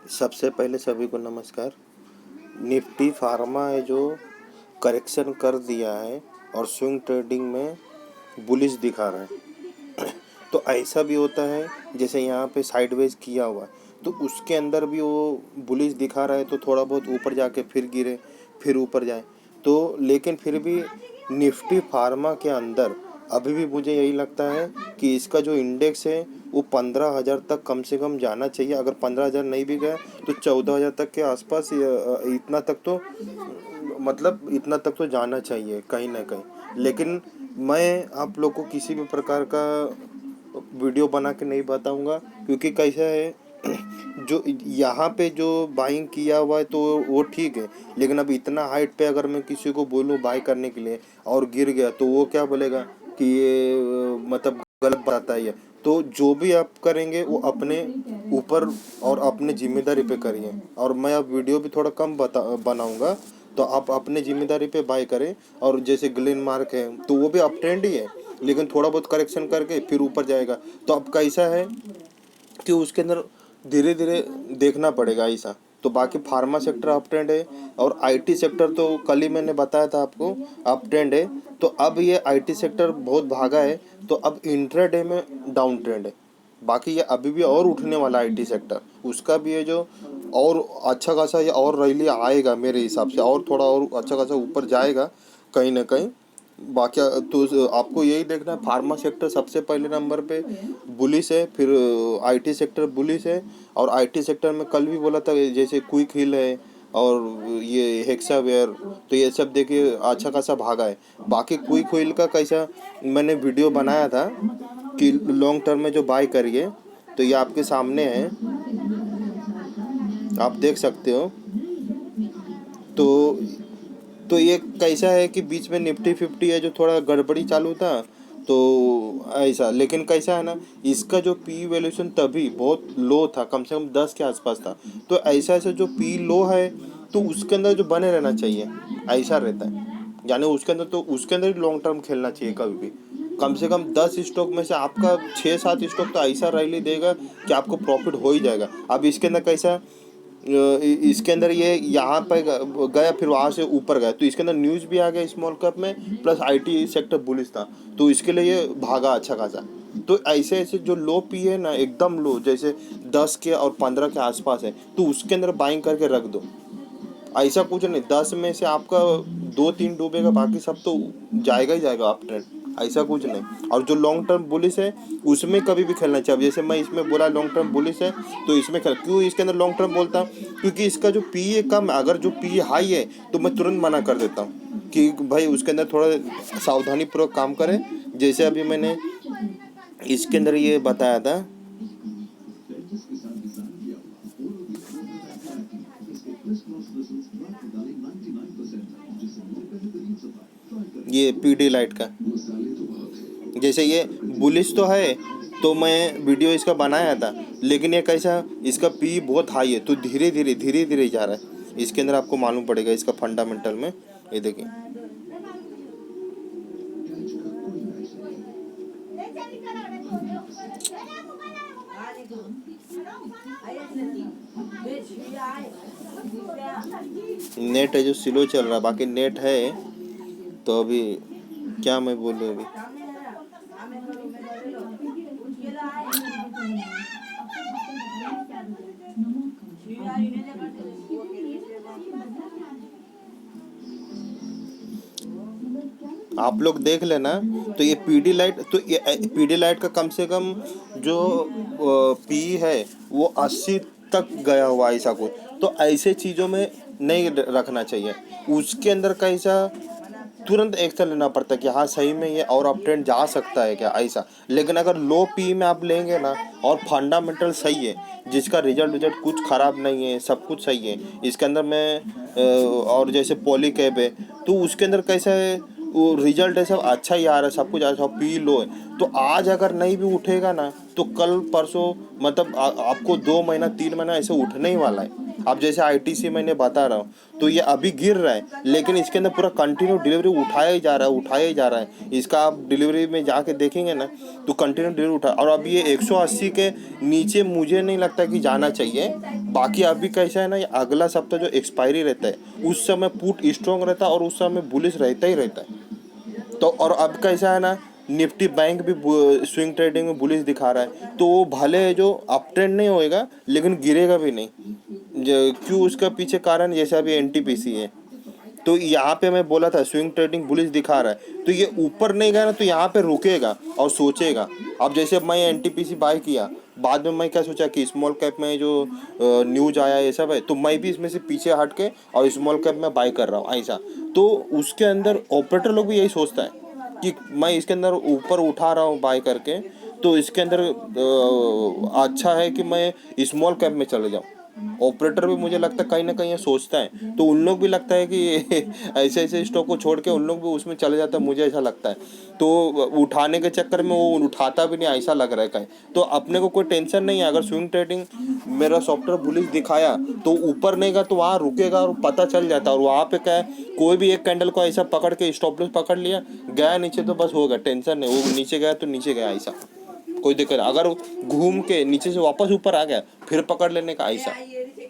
सबसे पहले सभी को नमस्कार। निफ्टी फार्मा है जो करेक्शन कर दिया है और स्विंग ट्रेडिंग में बुलिश दिखा रहा है। तो ऐसा भी होता है जैसे यहाँ पे साइडवेज किया हुआ है तो उसके अंदर भी वो बुलिश दिखा रहा है, तो थोड़ा बहुत ऊपर जाके फिर गिरे फिर ऊपर जाए। तो लेकिन फिर भी निफ्टी फार्मा के अंदर अभी भी मुझे यही लगता है कि इसका जो इंडेक्स है वो 15,000 तक कम से कम जाना चाहिए। अगर 15,000 नहीं भी गया तो 14,000 तक के आसपास इतना तक तो मतलब इतना तक तो जाना चाहिए कहीं ना कहीं। लेकिन मैं आप लोग को किसी भी प्रकार का वीडियो बना के नहीं बताऊंगा, क्योंकि कैसा है जो यहाँ पे जो बाइंग किया हुआ है तो वो ठीक है, लेकिन अब इतना हाइट पे अगर मैं किसी को बोलूँ बाई करने के लिए और गिर गया तो वो क्या बोलेगा कि ये मतलब गलत बताता है ये। तो जो भी आप करेंगे वो अपने ऊपर और अपने जिम्मेदारी पे करिए। और मैं अब वीडियो भी थोड़ा कम बनाऊंगा, तो आप अपने जिम्मेदारी पे बाय करें। और जैसे ग्लेन मार्क है तो वो भी अप ट्रेंड ही है, लेकिन थोड़ा बहुत करेक्शन करके फिर ऊपर जाएगा। तो अब कैसा है कि उसके अंदर धीरे धीरे देखना पड़ेगा ऐसा। तो बाकी फार्मा सेक्टर अप ट्रेंड है और आईटी सेक्टर तो कल ही मैंने बताया था आपको अप ट्रेंड है। तो अब ये आईटी सेक्टर बहुत भागा है, तो अब इंट्राडे में डाउन ट्रेंड है। बाकी ये अभी भी और उठने वाला आईटी सेक्टर, उसका भी है जो और अच्छा खासा ये और रैली आएगा मेरे हिसाब से, और थोड़ा और अच्छा खासा ऊपर जाएगा कहीं ना कहीं। बाकी तो आपको यही देखना है, फार्मा सेक्टर सबसे पहले नंबर पे बुलिश है, फिर आईटी सेक्टर बुलिश है। और आईटी सेक्टर में कल भी बोला था जैसे क्विक हिल है और ये हेक्सावेयर, तो ये सब देखिए अच्छा खासा भागा है। बाकी क्विक हिल का कैसा मैंने वीडियो बनाया था कि लॉन्ग टर्म में जो बाय करिए, तो ये आपके सामने है, आप देख सकते हो। तो ये कैसा है कि बीच में निफ्टी 50 है जो थोड़ा गड़बड़ी चालू था, तो ऐसा। लेकिन कैसा है ना, इसका जो पी वैल्यूएशन तभी बहुत लो था, कम से कम 10 के आसपास था। तो ऐसा ऐसा जो पी लो है तो उसके अंदर जो बने रहना चाहिए ऐसा रहता है। यानी उसके अंदर तो उसके अंदर ही लॉन्ग टर्म खेलना चाहिए कभी भी। कम से कम 10 स्टॉक में से आपका 6-7 स्टॉक तो ऐसा रैली देगा कि आपको प्रॉफिट हो ही जाएगा। अब इसके अंदर कैसा इसके अंदर ये यहाँ पर गया फिर वहाँ से ऊपर गया, तो इसके अंदर न्यूज़ भी आ गया स्मॉल कैप में, प्लस आईटी सेक्टर बुलिश था, तो इसके लिए ये भागा अच्छा खासा। तो ऐसे ऐसे जो लो पी है ना एकदम लो, जैसे 10 के और 15 के आसपास है, तो उसके अंदर बाइंग करके रख दो। ऐसा कुछ नहीं 10 में से आपका 2-3 डूबेगा, बाकी सब तो जाएगा ही जाएगा आप ट्रेंड, ऐसा कुछ नहीं। और जो लॉन्ग टर्म बुलिश है उसमें कभी भी खेलना चाहिए। अब जैसे मैं इसमें बोला लॉन्ग टर्म बुलिश है तो इसमें खेल, क्यों इसके अंदर लॉन्ग टर्म बोलता हूँ, क्योंकि इसका जो पी है कम है। अगर जो पी हाई है तो मैं तुरंत मना कर देता हूँ कि भाई उसके अंदर थोड़ा सावधानी पूर्वक काम करें। जैसे अभी मैंने इसके अंदर ये बताया था, ये पीडी लाइट का, जैसे ये बुलिश तो है, तो मैं वीडियो इसका बनाया था, लेकिन ये कैसा इसका पी बहुत हाई है, तो धीरे धीरे जा रहा है। इसके अंदर आपको मालूम पड़ेगा इसका फंडामेंटल में, ये देखिए। नेट है जो स्लो चल रहा है, बाकी नेट है। तो अभी क्या मैं बोलूँ अभी, आप लोग देख लेना। तो ये पीडी लाइट, तो ये पीडी लाइट का कम से कम जो पी है वो 80 तक गया हुआ ऐसा कुछ। तो ऐसे चीज़ों में नहीं रखना चाहिए। उसके अंदर कैसा तुरंत एक्शन लेना पड़ता है कि हाँ सही में ये और अप ट्रेंड जा सकता है क्या, ऐसा। लेकिन अगर लो पी में आप लेंगे ना और फंडामेंटल सही है, जिसका रिजल्ट विजल्ट कुछ ख़राब नहीं है, सब कुछ सही है इसके अंदर में और जैसे पॉली कैब है तो उसके अंदर कैसा है वो रिजल्ट है सब अच्छा ही आ रहा है, सब कुछ अच्छा, पी लो है। तो आज अगर नहीं भी उठेगा ना तो कल परसों मतलब आपको 2 महीना 3 महीना ऐसे उठने ही वाला है। अब जैसे आईटीसी मैंने बता रहा हूँ, तो ये अभी गिर रहा है, लेकिन इसके अंदर पूरा कंटिन्यू डिलीवरी उठाया ही जा रहा है, उठाया ही जा रहा है। इसका आप डिलीवरी में जाके देखेंगे ना, तो कंटिन्यू डिलीवरी उठा, और अब ये 180 के नीचे मुझे नहीं लगता कि जाना चाहिए। बाकी अभी कैसा है ना, ये अगला सप्ताह जो एक्सपायरी रहता है उस समय पुट स्ट्रॉन्ग रहता है, और उस समय बुलिश रहता ही रहता है। तो और अब कैसा है ना, निफ्टी बैंक भी स्विंग ट्रेडिंग में बुलिश दिखा रहा है, तो वो भले जो अप ट्रेंड नहीं होएगा लेकिन गिरेगा भी नहीं। क्यों, उसका पीछे कारण जैसे अभी एनटीपीसी है, तो यहाँ पे मैं बोला था स्विंग ट्रेडिंग बुलिश दिखा रहा है, तो ये ऊपर नहीं गया ना, तो यहाँ पे रुकेगा और सोचेगा। अब जैसे मैं एनटीपीसी बाय किया, बाद में मैं क्या सोचा कि स्मॉल कैप में जो न्यूज आया ये सब है, तो मैं भी इसमें से पीछे हट के और स्मॉल कैप में बाय कर रहा हूँ ऐसा। तो उसके अंदर ऑपरेटर लोग भी यही सोचता है कि मैं इसके अंदर ऊपर उठा रहा हूँ बाय करके, तो इसके अंदर अच्छा है कि मैं स्मॉल कैप में चले जाऊँ। ऑपरेटर भी मुझे लगता है कहीं ना कहीं ये सोचता है, तो उन लोग भी लगता है कि ऐसे ऐसे स्टॉक को छोड़ के उन लोग भी उसमें चले जाता है, मुझे ऐसा लगता है। तो उठाने के चक्कर में वो उठाता भी नहीं, ऐसा लग रहा है कहीं। तो अपने को कोई टेंशन नहीं है, अगर स्विंग ट्रेडिंग मेरा सॉफ्टवेयर बुलिश दिखाया तो ऊपर नहीं गया तो वहाँ रुकेगा और पता चल जाता है। और वहाँ पे क्या है, कोई भी एक कैंडल को ऐसा पकड़ के स्टॉप लॉस पकड़ लिया, गया नीचे तो बस हो गया, टेंशन नहीं, वो नीचे गया तो नीचे गया ऐसा, कोई दिक्कत। अगर घूम के नीचे से वापस ऊपर आ गया फिर पकड़ लेने का ऐसा,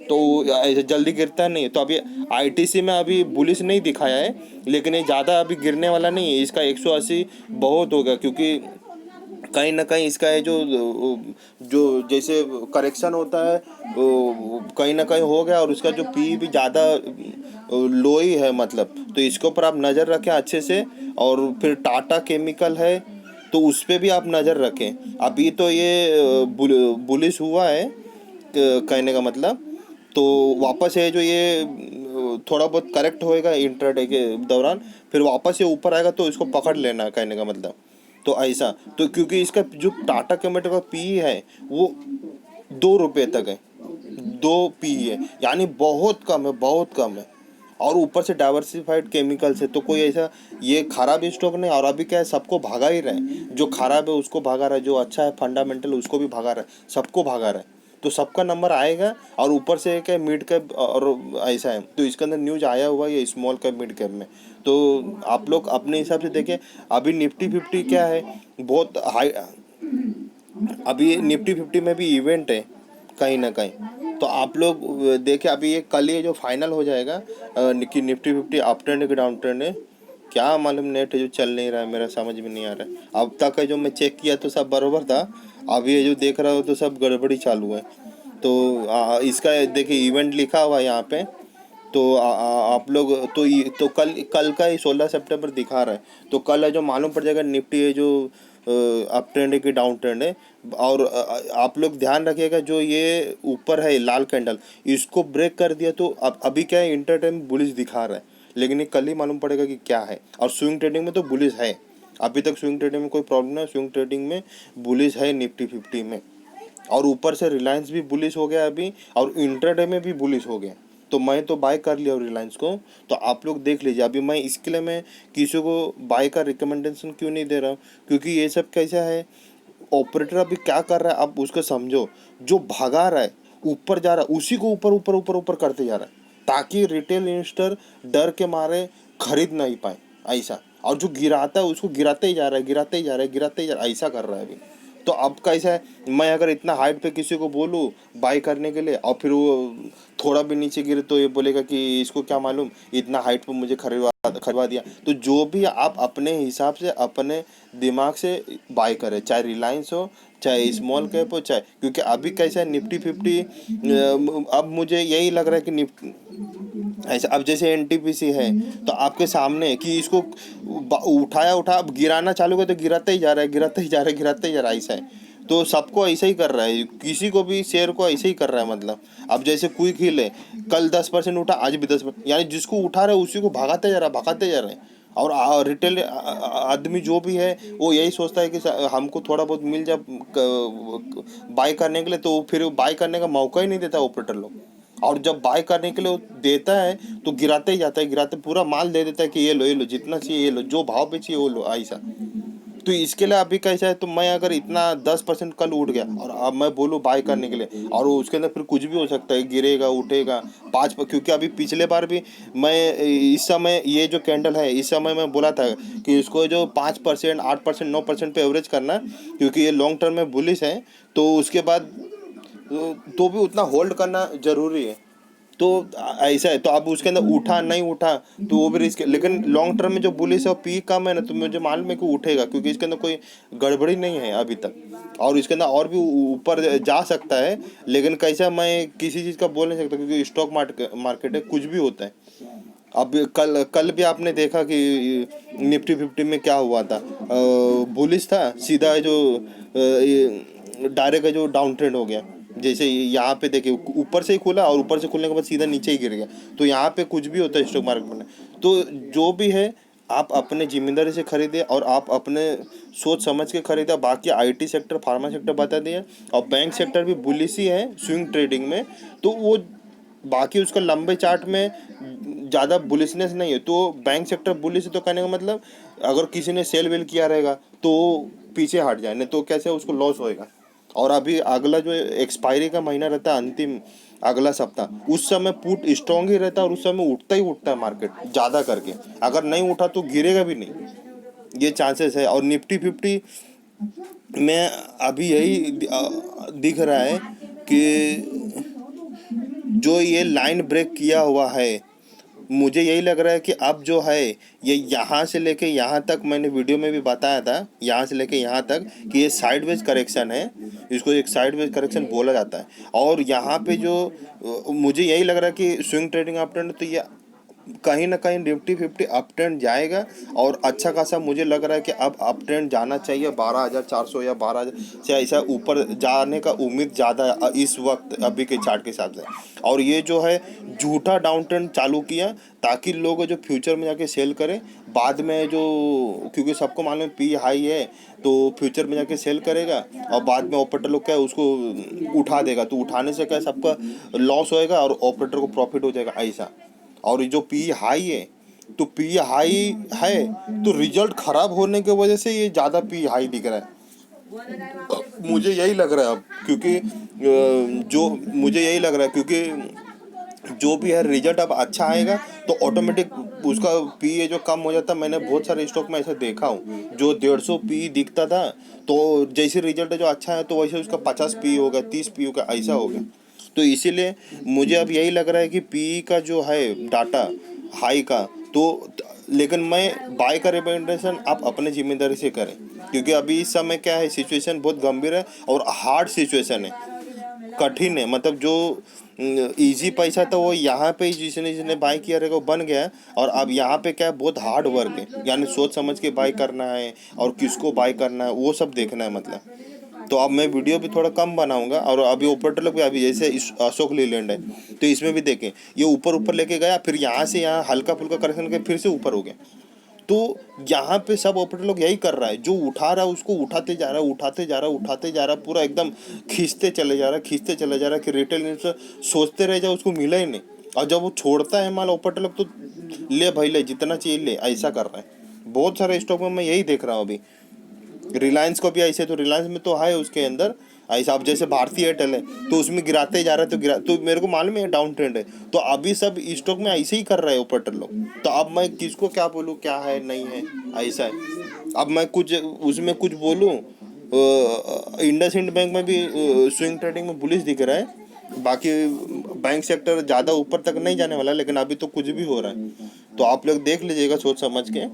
तो ऐसे जल्दी गिरता नहीं है। तो अभी आईटीसी में अभी बुलिश नहीं दिखाया है, लेकिन ये ज़्यादा अभी गिरने वाला नहीं है। इसका 180 बहुत हो गया, क्योंकि कहीं ना कहीं इसका है जो जो जैसे करेक्शन होता है वो कहीं ना कहीं हो गया, और उसका जो पी भी ज़्यादा लो ही है मतलब। तो इसके ऊपर आप नज़र रखें अच्छे से। और फिर टाटा केमिकल है, तो उस पर भी आप नज़र रखें। अभी तो ये बुलिश हुआ है कहने का मतलब, तो वापस है जो ये थोड़ा बहुत करेक्ट होएगा इंट्राडे के दौरान, फिर वापस ये ऊपर आएगा तो इसको पकड़ लेना कहने का मतलब। तो ऐसा, तो क्योंकि इसका जो टाटा केमिकल का पी है वो 2 रुपये तक है, 2 पी है, यानी बहुत कम है, बहुत कम है। और ऊपर से डाइवर्सिफाइड केमिकल से, तो कोई ऐसा ये खराब स्टॉक नहीं। और अभी क्या है, सबको भगा ही रहा है, जो खराब है उसको भगा रहा है, जो अच्छा है फंडामेंटल उसको भी भगा रहा है, सबको भगा रहा है। तो सबका नंबर आएगा। और ऊपर से एक है मिड कैप और ऐसा है, तो इसके अंदर न्यूज आया हुआ है स्मॉल कैप मिड कैप में। तो आप लोग अपने हिसाब से देखें। अभी निफ्टी 50 क्या है, बहुत हाई। अभी निफ्टी 50 में भी इवेंट है कहीं ना कहीं, तो आप लोग देखें। अभी ये कल ये जो फाइनल हो जाएगा कि निफ्टी 50 अप ट्रेंड है कि डाउन ट्रेंड है, क्या मालूम। नेट जो चल नहीं रहा है, मेरा समझ में नहीं आ रहा है। अब तक है जो मैं चेक किया तो सब बराबर था, अब ये जो देख रहा हो तो सब गड़बड़ी चालू है। तो इसका देखिए इवेंट लिखा हुआ है यहाँ पे। तो आप लोग तो कल कल का ही 16 सितंबर दिखा रहा है, तो कल है जो मालूम पड़ जाएगा निफ्टी है जो अप ट्रेंड है कि डाउन ट्रेंड है। और आप लोग ध्यान रखिएगा, जो ये ऊपर है लाल कैंडल, इसको ब्रेक कर दिया तो अब अभी क्या है, इंटरटेन बुलिश दिखा रहा है, लेकिन ये कल ही मालूम पड़ेगा कि क्या है। और स्विंग ट्रेडिंग में तो बुलिश है, अभी तक स्विंग ट्रेडिंग में कोई प्रॉब्लम नहीं है, स्विंग ट्रेडिंग में बुलिश है निफ्टी 50 में। और ऊपर से रिलायंस भी बुलिश हो गया अभी, और इंट्राडे में भी बुलिश हो गया। तो मैं तो बाय कर लिया रिलायंस को, तो आप लोग देख लीजिए। अभी मैं इसके लिए मैं किसी को बाय का रिकमेंडेशन क्यों नहीं दे रहा हूँ, क्योंकि ये सब कैसा है, ऑपरेटर अभी क्या कर रहा है आप उसको समझो। जो भगा रहा है, ऊपर जा रहा है, उसी को ऊपर ऊपर ऊपर ऊपर करते जा रहा है, ताकि रिटेल इन्वेस्टर डर के मारे खरीद नहीं पाए ऐसा। और जो गिराता है उसको गिराते ही जा रहा है, गिराते ही जा रहा है, गिराते ही जा रहा है, ऐसा कर रहा है अभी। तो अब कैसा है, मैं अगर इतना हाइट पे किसी को बोलूँ बाई करने के लिए, और फिर वो थोड़ा भी नीचे गिरे तो ये बोलेगा कि इसको क्या मालूम, इतना हाइट पे मुझे खरीदवा दिया। तो जो भी आप अपने हिसाब से अपने दिमाग से बाय करें, चाहे रिलायंस हो, चाहे स्मॉल कैप हो, चाहे, क्योंकि अभी कैसा है निफ्टी 50 अब मुझे यही लग रहा है कि निफ्टी ऐसा। अब जैसे एनटीपीसी है, तो आपके सामने है कि इसको उठा अब गिराना चालू कर, तो गिराते ही जा रहा है, गिराते ही जा रहा है, गिराते ही जा रहा है, ऐसा है। तो सबको ऐसा ही कर रहा है, किसी को भी शेयर को ऐसे ही कर रहा है मतलब। अब जैसे क्विक हिल है, कल 10% उठा, आज भी 10%, यानी जिसको उठा रहा है उसी को भगाते जा रहा है, भगाते जा रहे हैं। और रिटेल आदमी जो भी है वो यही सोचता है कि हमको थोड़ा बहुत मिल जाए बाय करने के लिए, तो फिर बाय करने का मौका ही नहीं देता ऑपरेटर लोग। और जब बाय करने के लिए वो देता है तो गिराते ही जाता है, गिराते पूरा माल दे देता है कि ये लो जितना चाहिए ये लो, जो भाव पे चाहिए वो लो ऐसा। तो इसके लिए अभी कैसा है, तो मैं अगर इतना 10% कल उठ गया और अब मैं बोलूँ बाय करने के लिए, और उसके अंदर फिर कुछ भी हो सकता है, गिरेगा उठेगा क्योंकि अभी पिछले बार भी मैं इस समय ये जो कैंडल है, इस समय मैं बोला था कि इसको जो 5%, 8%, 9% पे एवरेज करना, क्योंकि ये लॉन्ग टर्म में बुलिश है। तो उसके बाद तो भी उतना होल्ड करना जरूरी है। तो ऐसा है, तो अब उसके अंदर उठा नहीं उठा तो वो भी रिस्क है, लेकिन लॉन्ग टर्म में जो बुलिश है वो पी कम है ना, तो मुझे मालूम है कि उठेगा, क्योंकि इसके अंदर कोई गड़बड़ी नहीं है अभी तक, और इसके अंदर और भी ऊपर जा सकता है। लेकिन कैसा, मैं किसी चीज़ का बोल नहीं सकता, क्योंकि स्टॉक मार्केट है, कुछ भी होता है। अब कल कल भी आपने देखा कि निफ्टी 50 में क्या हुआ था, बुलिश था सीधा, जो डायरेक्ट जो डाउन ट्रेंड हो गया। जैसे यहाँ पे देखिए ऊपर से ही खुला और ऊपर से खुलने के बाद सीधा नीचे ही गिर गया। तो यहाँ पे कुछ भी होता है स्टॉक मार्केट में। तो जो भी है, आप अपने जिम्मेदारी से खरीदे और आप अपने सोच समझ के खरीदे। बाकी आईटी सेक्टर, फार्मा सेक्टर बता दिया, और बैंक सेक्टर भी बुलिश ही है स्विंग ट्रेडिंग में। तो वो बाकी उसका लंबे चार्ट में ज़्यादा बुलिशनेस नहीं है। तो बैंक सेक्टर बुलिश है, तो कहने का मतलब अगर किसी ने सेल वेल किया रहेगा तो पीछे हट जाए, नहीं तो कैसे उसको लॉस होएगा। और अभी अगला जो एक्सपायरी का महीना रहता है, अंतिम अगला सप्ताह, उस समय पुट स्ट्रॉन्ग ही रहता है, और उस समय उठता ही उठता है मार्केट ज़्यादा करके। अगर नहीं उठा तो गिरेगा भी नहीं, ये चांसेस है। और निफ्टी 50 में अभी यही दिख रहा है कि जो ये लाइन ब्रेक किया हुआ है, मुझे यही लग रहा है कि अब जो है ये यहाँ से लेके यहाँ तक, मैंने वीडियो में भी बताया था, यहाँ से लेके यहाँ तक कि ये साइडवेज करेक्शन है। इसको एक साइडवेज करेक्शन बोला जाता है। और यहाँ पे जो मुझे यही लग रहा है कि स्विंग ट्रेडिंग अप ट्रेंड, तो ये कहीं ना कहीं निफ्टी 50 अप ट्रेंड जाएगा। और अच्छा खासा मुझे लग रहा है कि अब अप ट्रेंड जाना चाहिए 12,400 या 12,000 से ऐसा ऊपर जाने का उम्मीद ज़्यादा है इस वक्त अभी के चार्ट के हिसाब से। और ये जो है झूठा डाउन ट्रेंड चालू किया, ताकि लोग जो फ्यूचर में जाके सेल करें बाद में, जो क्योंकि सबको मालूम पी हाई है, तो फ्यूचर में जाके सेल करेगा और बाद में ऑपरेटर लोग क्या है उसको उठा देगा। तो उठाने से क्या सबका लॉस होएगा और ऑपरेटर को प्रॉफिट हो जाएगा ऐसा। और जो पी हाई है, तो पी हाई है तो रिजल्ट खराब होने की वजह से ये ज़्यादा पी हाई दिख रहा है, मुझे यही लग रहा है अब। क्योंकि जो मुझे यही लग रहा है, क्योंकि जो भी है रिजल्ट अब अच्छा आएगा तो ऑटोमेटिक उसका पी जो कम हो जाता है। मैंने बहुत सारे स्टॉक में ऐसा देखा हूँ, जो 150 पी दिखता था, तो जैसे रिजल्ट जो अच्छा है तो वैसे उसका 50 पी हो गया, 30 पी हो गया, ऐसा हो गया। तो इसीलिए मुझे अब यही लग रहा है कि पी का जो है डाटा हाई का, तो लेकिन मैं बाय का रिकमेंडेशन आप अपने जिम्मेदारी से करें, क्योंकि अभी इस समय क्या है, सिचुएशन बहुत गंभीर है और हार्ड सिचुएशन है, कठिन है। मतलब जो इजी पैसा था वो यहाँ पे ही जिसने जिसने बाय किया रहेगा वो बन गया है। और अब यहाँ पे क्या है, बहुत हार्ड वर्क है, यानी सोच समझ के बाय करना है और किसको बाय करना है वो सब देखना है मतलब। तो अब मैं वीडियो भी थोड़ा कम बनाऊंगा। और अभी ऑपरेटर लोग भी अभी जैसे अशोक लीलैंड है, तो इसमें भी देखें ये ऊपर ऊपर लेके गया, फिर यहाँ से यहाँ हल्का फुल्का करेक्शन करके फिर से ऊपर हो गया। तो यहाँ पे सब ऑपरेटर लोग यही कर रहा है, जो उठा रहा है उसको उठाते जा रहा है, उठाते जा रहा है, उठाते जा रहा है, पूरा एकदम खींचते चले जा रहा है, खींचते चले जा रहा है कि रिटेल इन्वेस्टर सोचते रह जाए उसको मिला ही नहीं। और जब वो छोड़ता है माल ऑपरेटर लोग, तो ले भाई ले जितना चाहिए ले, ऐसा कर रहा है। बहुत सारे स्टॉक में मैं यही देख रहा हूँ अभी। रिलायंस को भी ऐसे, तो रिलायंस में तो है उसके अंदर ऐसा। अब जैसे भारतीय एयरटेल है तो उसमें गिराते जा रहा है, तो तो मेरे को मालूम है डाउन ट्रेंड है। तो अभी सब स्टॉक में ऐसे ही कर रहे हैं ऑपरेटर लोग। तो अब मैं किसको क्या बोलूँ, क्या है नहीं है, ऐसा है। अब मैं कुछ उसमें कुछ बोलूँ, इंडसइंड बैंक में भी स्विंग ट्रेडिंग में बुलिश दिख रहा है। बाकी बैंक सेक्टर ज़्यादा ऊपर तक नहीं जाने वाला, लेकिन अभी तो कुछ भी हो रहा है। तो आप लोग देख लीजिएगा सोच समझ के।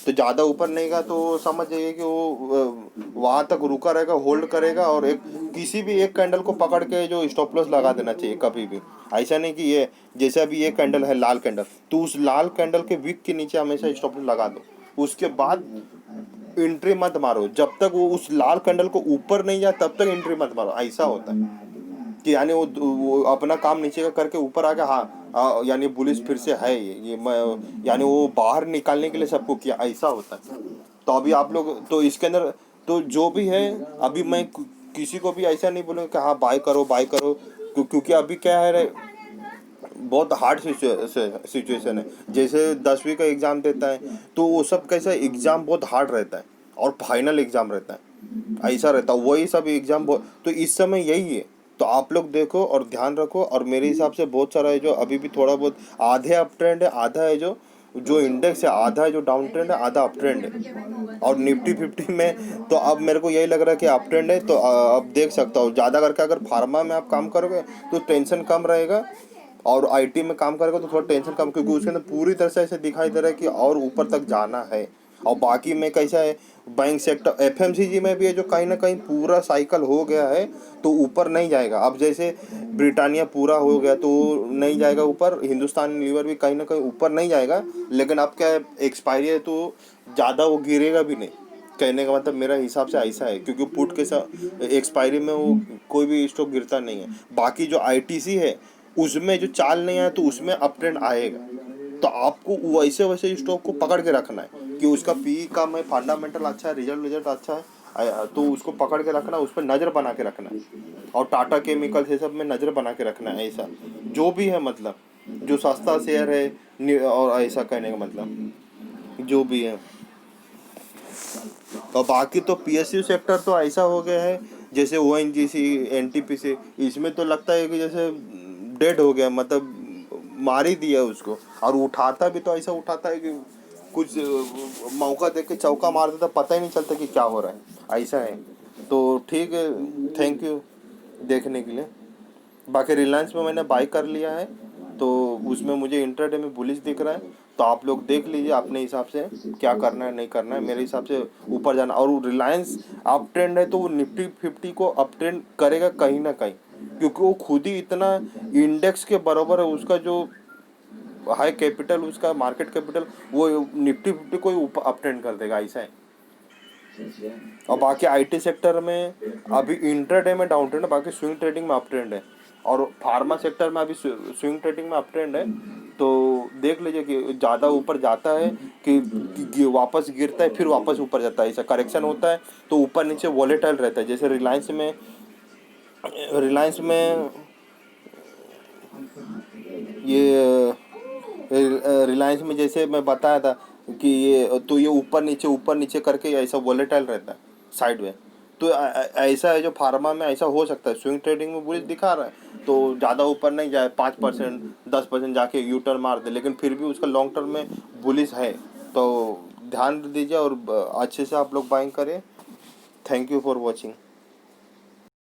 तो ज़्यादा ऊपर नहीं गया तो समझ जाइए कि वो वहाँ तक रुका रहेगा, होल्ड करेगा। और एक किसी भी एक कैंडल को पकड़ के जो स्टॉप लॉस लगा देना चाहिए कभी भी। ऐसा नहीं कि ये जैसे अभी ये कैंडल है लाल कैंडल, तो उस लाल कैंडल के विक के नीचे हमेशा स्टॉप लॉस लगा दो, उसके बाद एंट्री मत मारो। जब तक वो उस लाल कैंडल को ऊपर नहीं जाए तब तक एंट्री मत मारो। ऐसा होता है कि यानी वो अपना काम नीचे का करके ऊपर आ गया, हाँ यानी पुलिस फिर से है ये यानी वो बाहर निकालने के लिए सबको किया, ऐसा होता है। तो अभी आप लोग तो इसके अंदर तो जो भी है, अभी मैं किसी को भी ऐसा नहीं बोलूँगा कि हाँ बाय करो बाय करो, क्योंकि अभी क्या है, बहुत हार्ड सिचुएशन है। जैसे 10वीं का एग्ज़ाम देता है तो वो सब कैसा एग्ज़ाम बहुत हार्ड रहता है। और फाइनल एग्ज़ाम रहता है, ऐसा रहता है। वही सब एग्ज़ाम तो इस समय यही है। तो आप लोग देखो और ध्यान रखो। और मेरे हिसाब से बहुत सारा है जो अभी भी थोड़ा बहुत, आधे अप ट्रेंड है, आधा है जो जो इंडेक्स है, आधा है जो डाउन ट्रेंड है, आधा अप ट्रेंड है। और निफ्टी 50 में तो अब मेरे को यही लग रहा है कि अप ट्रेंड है। तो अब देख सकता हूँ ज़्यादा करके अगर फार्मा में आप काम करोगे तो टेंशन कम रहेगा, और आईटी में काम करेगा तो थोड़ा टेंशन कम, क्योंकि उसके अंदर पूरी तरह से ऐसे दिखाई दे रहा है कि और ऊपर तक जाना है। और बाकी में कैसा है, बैंक सेक्टर एफएमसीजी में भी है जो कहीं ना कहीं पूरा साइकिल हो गया है, तो ऊपर नहीं जाएगा। अब जैसे ब्रिटानिया पूरा हो गया तो नहीं जाएगा ऊपर, हिंदुस्तान लीवर भी कहीं ना कहीं ऊपर नहीं जाएगा, लेकिन अब क्या है, एक्सपायरी है तो ज़्यादा वो गिरेगा भी नहीं। कहने का मतलब मेरा हिसाब से ऐसा है, क्योंकि पुट के साथ एक्सपायरी में वो कोई भी स्टॉक गिरता नहीं है। बाकी जो आईटीसी है उसमें जो चाल नहीं आया तो उसमें अप ट्रेंड आएगा। तो आपको वैसे वैसे स्टॉक को पकड़ के रखना है कि उसका पी कम है, फंडामेंटल अच्छा है, रिजल्ट रिजल्ट अच्छा है, तो उसको पकड़ के रखना, उस पर नज़र बना के रखना है। और टाटा केमिकल्स ये सब में नज़र बना के रखना है। ऐसा जो भी है, मतलब जो सस्ता शेयर है और ऐसा कहने का मतलब जो भी है। और बाकी तो पीएसयू सेक्टर तो ऐसा हो गया है, जैसे ओएनजीसी, एनटीपीसी, इसमें तो लगता है कि जैसे डेड हो गया, मतलब मार ही दिया उसको। और उठाता भी तो ऐसा उठाता है कि कुछ मौका देख के चौका मार देता, पता ही नहीं चलता कि क्या हो रहा है, ऐसा है। तो ठीक है, थैंक यू देखने के लिए। बाकी रिलायंस में मैंने बाई कर लिया है, तो उसमें मुझे इंटरडे में बुलिश दिख रहा है। तो आप लोग देख लीजिए अपने हिसाब से क्या करना है नहीं करना है। मेरे हिसाब से ऊपर जाना, और रिलायंस अप ट्रेंड है तो वो निफ्टी 50 को अप ट्रेंड करेगा कहीं ना कहीं, क्योंकि वो खुद ही इतना इंडेक्स के बराबर है। उसका जो हाई कैपिटल, उसका मार्केट कैपिटल, वो निफ्टी 50 को ही ऊपर अप ट्रेंड कर देगा, ऐसा है। और बाकी आईटी सेक्टर में अभी इंट्राडे में डाउन ट्रेंड है, बाकी स्विंग ट्रेडिंग में अप ट्रेंड है। और फार्मा सेक्टर में अभी स्विंग ट्रेडिंग में अप ट्रेंड है। तो देख लीजिए कि ज़्यादा ऊपर जाता है कि वापस गिरता है फिर वापस ऊपर जाता है, ऐसा करेक्शन होता है तो ऊपर नीचे वॉलेटाइल रहता है। जैसे रिलायंस में ये रिलायंस में जैसे मैं बताया था कि ये तो ये ऊपर नीचे करके ऐसा वॉलेटाइल रहता है साइड में। तो ऐसा है जो फार्मा में ऐसा हो सकता है, स्विंग ट्रेडिंग में बुलिश दिखा रहा है तो ज़्यादा ऊपर नहीं जाए, 5% 10% जाके यू टर्न मार दे, लेकिन फिर भी उसका लॉन्ग टर्म में बुलिश है। तो ध्यान दीजिए और अच्छे से आप लोग बाइंग करें। Thank you for watching.